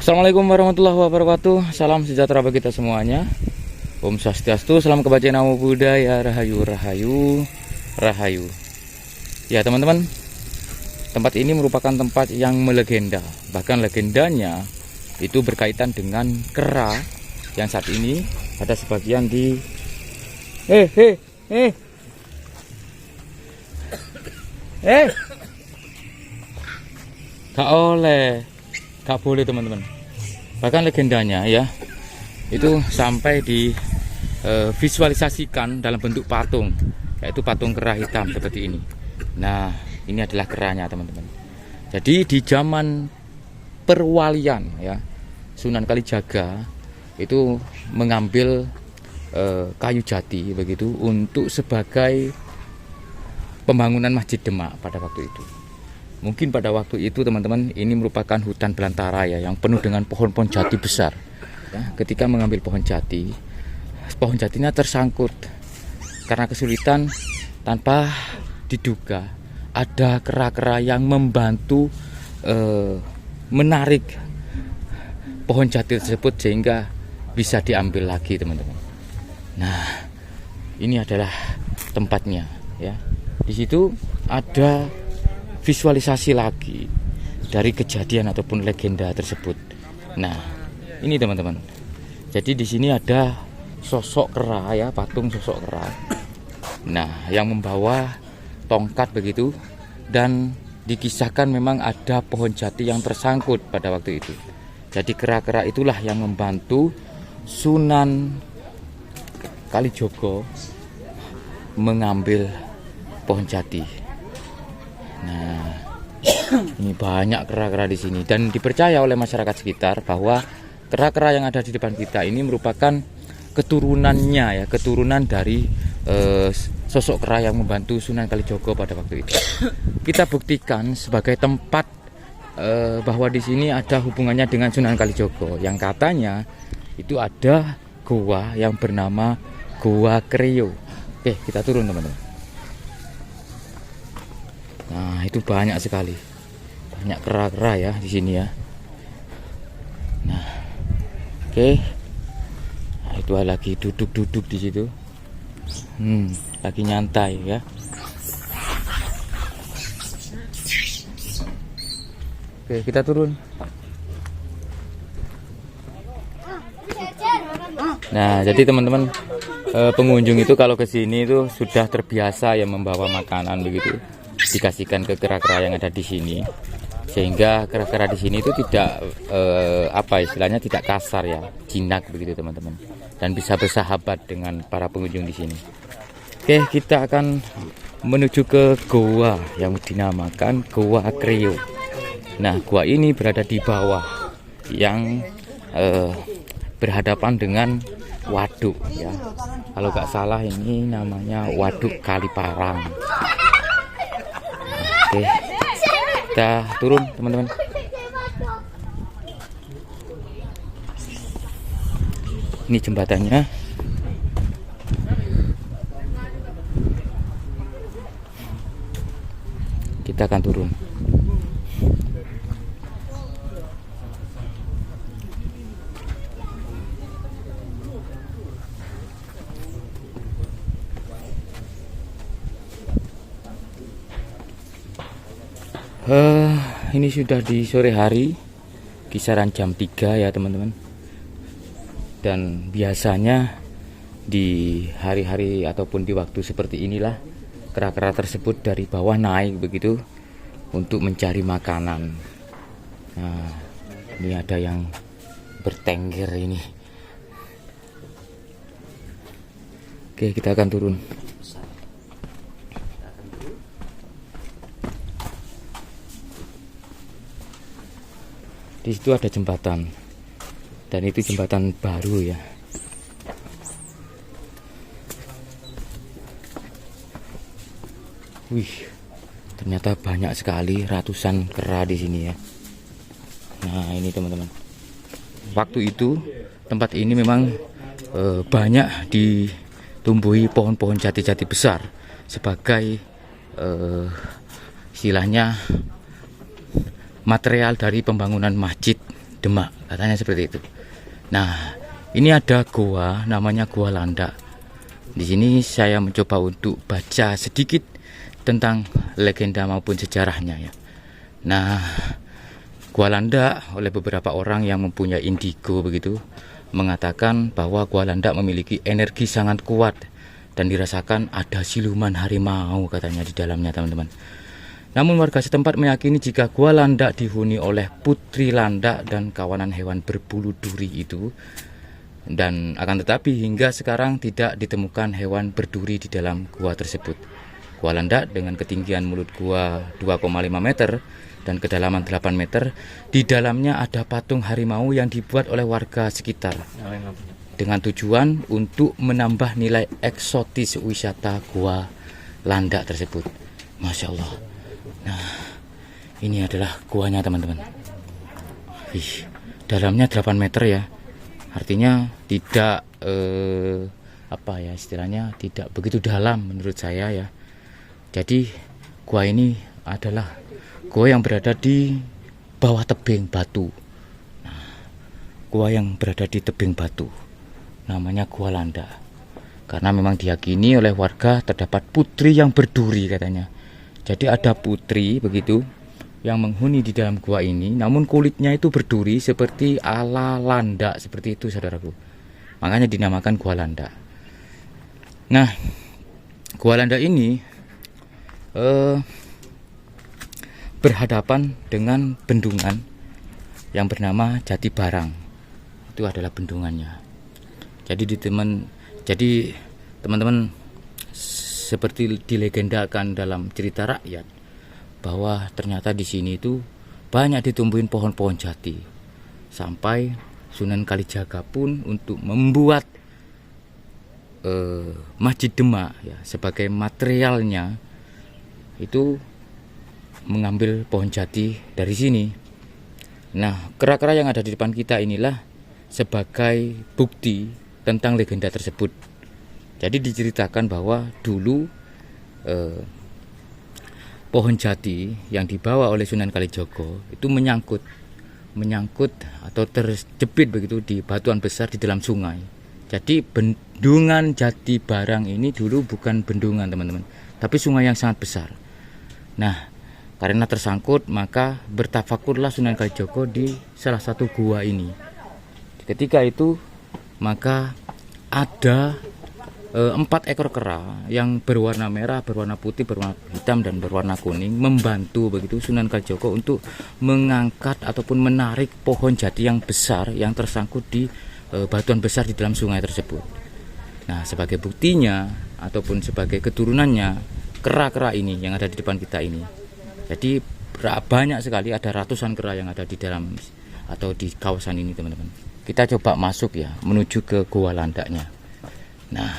Assalamualaikum warahmatullahi wabarakatuh. Salam sejahtera bagi kita semuanya. Om Swastiastu, salam kebajikan, namo buddhaya, rahayu rahayu rahayu. Ya teman-teman, tempat ini merupakan tempat yang melegenda. Bahkan legendanya itu berkaitan dengan kera yang saat ini ada sebagian di gak boleh teman-teman. Bahkan legendanya ya itu sampai di visualisasikan dalam bentuk patung, yaitu patung kera hitam seperti ini. Nah, ini adalah keranya teman-teman. Jadi di zaman perwalian ya, Sunan Kalijaga itu mengambil kayu jati begitu untuk sebagai pembangunan Masjid Demak pada waktu itu. Mungkin pada waktu itu teman-teman ini merupakan hutan belantara ya, yang penuh dengan pohon-pohon jati besar. Ya, ketika mengambil pohon jatinya tersangkut karena kesulitan, tanpa diduga ada kera-kera yang membantu menarik pohon jati tersebut sehingga bisa diambil lagi teman-teman. Nah, ini adalah tempatnya ya. Di situ ada visualisasi lagi dari kejadian ataupun legenda tersebut. Nah, ini teman-teman. Jadi di sini ada sosok kera ya, patung sosok kera. Nah, yang membawa tongkat begitu, dan dikisahkan memang ada pohon jati yang tersangkut pada waktu itu. Jadi kera-kera itulah yang membantu Sunan Kalijogo mengambil pohon jati. Nah, ini banyak kera-kera di sini, dan dipercaya oleh masyarakat sekitar bahwa kera-kera yang ada di depan kita ini merupakan keturunannya ya, keturunan dari sosok kera yang membantu Sunan Kalijogo pada waktu itu. Kita buktikan sebagai tempat bahwa di sini ada hubungannya dengan Sunan Kalijogo, yang katanya itu ada goa yang bernama Goa Kreo. Oke, kita turun teman-teman. Nah, itu banyak sekali, banyak kera-kera ya di sini ya. Nah, oke. Nah, itu lagi duduk-duduk di situ. Lagi nyantai ya. Oke, kita turun. Nah, jadi teman-teman, pengunjung itu kalau ke sini itu sudah terbiasa ya membawa makanan begitu, dikasihkan ke kera-kera yang ada di sini, sehingga kera-kera di sini itu tidak istilahnya tidak kasar ya, jinak begitu teman-teman, dan bisa bersahabat dengan para pengunjung di sini. Oke, kita akan menuju ke goa yang dinamakan Goa Kreo. Nah, goa ini berada di bawah yang berhadapan dengan waduk ya. Kalau nggak salah ini namanya Waduk Kaliparang. Oke, kita turun teman-teman. Ini jembatannya. Kita akan turun. Ini sudah di sore hari, kisaran jam 3 ya teman-teman. Dan biasanya di hari-hari ataupun di waktu seperti inilah kera-kera tersebut dari bawah naik begitu untuk mencari makanan. Nah, ini ada yang bertengger ini. Oke, kita akan turun. Di situ ada jembatan, dan itu jembatan baru ya. Wih, ternyata banyak sekali, ratusan kera di sini ya. Nah, ini teman-teman. Waktu itu tempat ini memang banyak ditumbuhi pohon-pohon jati-jati besar sebagai istilahnya material dari pembangunan Masjid Demak, katanya seperti itu. Nah, ini ada gua namanya Gua Landak. Di sini saya mencoba untuk baca sedikit tentang legenda maupun sejarahnya ya. Nah, Gua Landak oleh beberapa orang yang mempunyai indigo begitu mengatakan bahwa Gua Landak memiliki energi sangat kuat dan dirasakan ada siluman harimau katanya di dalamnya, teman-teman. Namun warga setempat meyakini jika Gua Landak dihuni oleh putri landak dan kawanan hewan berbulu duri itu, dan akan tetapi hingga sekarang tidak ditemukan hewan berduri di dalam gua tersebut. Gua Landak dengan ketinggian mulut gua 2,5 meter dan kedalaman 8 meter, di dalamnya ada patung harimau yang dibuat oleh warga sekitar dengan tujuan untuk menambah nilai eksotis wisata Gua Landak tersebut. Masya Allah. Nah, ini adalah guanya, teman-teman. Dalamnya 8 meter ya. Artinya tidak apa ya istilahnya, tidak begitu dalam menurut saya ya. Jadi gua ini adalah gua yang berada di bawah tebing batu. Nah, gua yang berada di tebing batu namanya Gua Landak. Karena memang diyakini oleh warga terdapat putri yang berduri katanya. Jadi ada putri begitu yang menghuni di dalam gua ini, namun kulitnya itu berduri seperti ala landak seperti itu, saudaraku. Makanya dinamakan Gua Landak. Nah, Gua Landak ini berhadapan dengan bendungan yang bernama Jati Barang. Itu adalah bendungannya. Jadi teman-teman seperti dilegendakan dalam cerita rakyat bahwa ternyata di sini itu banyak ditumbuhin pohon-pohon jati, sampai Sunan Kalijaga pun untuk membuat Masjid Demak ya, sebagai materialnya itu mengambil pohon jati dari sini. Nah, kera-kera yang ada di depan kita inilah sebagai bukti tentang legenda tersebut. Jadi diceritakan bahwa dulu pohon jati yang dibawa oleh Sunan Kalijogo itu menyangkut atau terjepit begitu di batuan besar di dalam sungai. Jadi bendungan Jati Barang ini dulu bukan bendungan, teman-teman, tapi sungai yang sangat besar. Nah, karena tersangkut maka bertafakurlah Sunan Kalijogo di salah satu gua ini. Ketika itu maka ada 4 ekor kera yang berwarna merah, berwarna putih, berwarna hitam, dan berwarna kuning membantu begitu Sunan Kalijogo untuk mengangkat ataupun menarik pohon jati yang besar yang tersangkut di batuan besar di dalam sungai tersebut. Nah, sebagai buktinya ataupun sebagai keturunannya kera-kera ini yang ada di depan kita ini. Jadi banyak sekali, ada ratusan kera yang ada di dalam atau di kawasan ini, teman-teman. Kita coba masuk ya, menuju ke Gua Landaknya. Nah,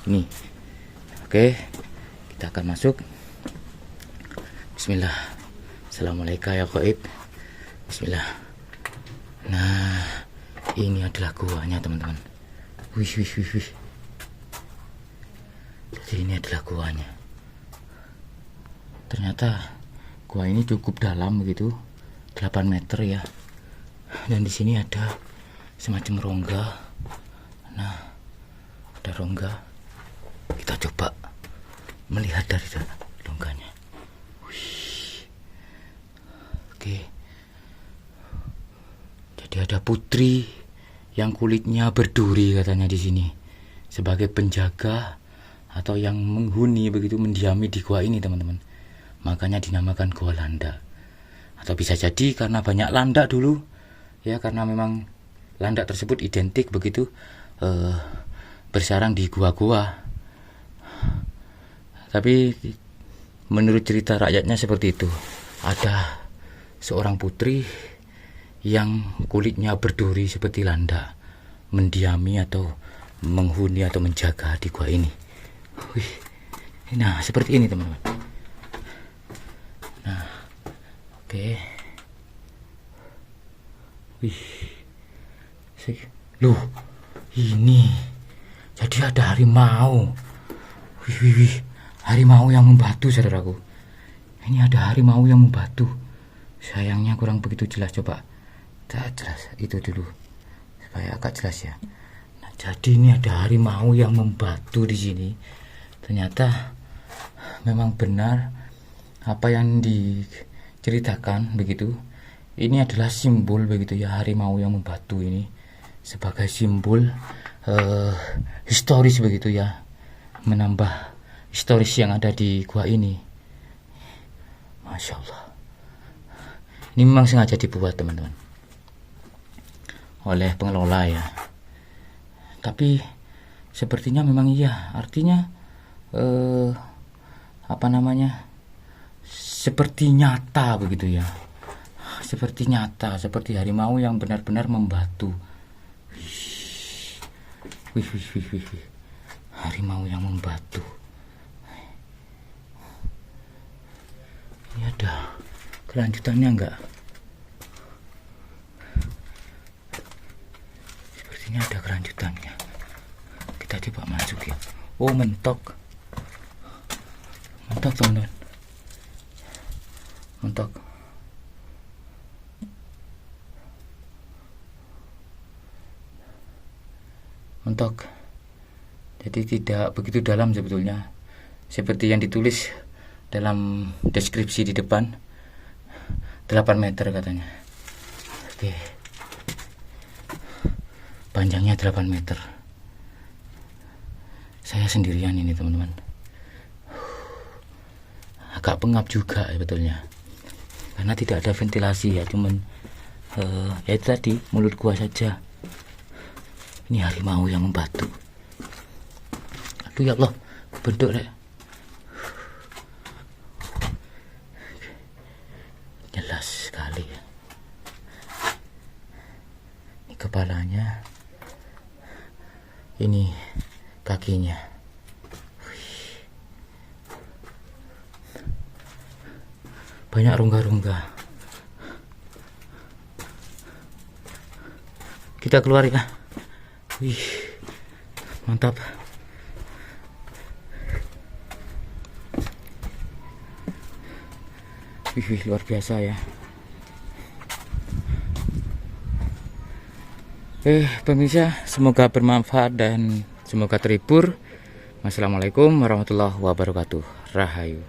ini. Oke, kita akan masuk. Bismillah. Assalamualaikum ya Qaib. Bismillah. Nah, ini adalah guanya, teman-teman. Wih. Jadi ini adalah guanya. Ternyata gua ini cukup dalam begitu, 8 meter ya. Dan di sini ada semacam rongga. Nah, ada rongga. Kita coba melihat dari rongganya. Oke. Jadi ada putri yang kulitnya berduri katanya di sini, sebagai penjaga atau yang menghuni begitu, mendiami di gua ini, teman-teman. Makanya dinamakan Gua Landak. Atau bisa jadi karena banyak landak dulu ya, karena memang landak tersebut identik begitu bersarang di gua-gua. Tapi menurut cerita rakyatnya seperti itu. Ada seorang putri yang kulitnya berduri seperti landak, mendiami atau menghuni atau menjaga di gua ini. Wih. Nah, seperti ini, teman-teman. Nah, oke. Wih. Loh, ini jadi ada harimau. Wih. Harimau yang membatu, saudaraku. Ini ada harimau yang membatu. Sayangnya kurang begitu jelas. Coba jelas itu dulu supaya agak jelas ya. Nah, jadi ini ada harimau yang membatu di sini. Ternyata memang benar apa yang diceritakan begitu. Ini adalah simbol begitu ya, harimau yang membatu ini sebagai simbol historis begitu ya, menambah historis yang ada di gua ini. Masya Allah, ini memang sengaja dibuat teman-teman oleh pengelola ya. Tapi sepertinya memang iya, artinya seperti nyata begitu ya, seperti nyata, seperti harimau yang benar-benar membatu. Wih. Harimau yang membatu. Ini ada kelanjutannya enggak? Sepertinya ada kelanjutannya. Kita coba masukin. Oh, mentok teman-teman, mentok. Jadi tidak begitu dalam sebetulnya, seperti yang ditulis dalam deskripsi di depan, 8 meter katanya. Oke, panjangnya 8 meter. Saya sendirian ini teman-teman, agak pengap juga sebetulnya karena tidak ada ventilasi ya, cuman ya itu tadi, mulut gua saja. Ini harimau yang membatu. Aduh ya Allah, bentuk deh. Jelas sekali ya. Ini kepalanya, ini kakinya. Banyak rongga-rongga. Kita keluar ya. Wih, mantap. Wih, luar biasa ya. Pemirsa, semoga bermanfaat dan semoga terhibur. Wassalamualaikum warahmatullahi wabarakatuh. Rahayu.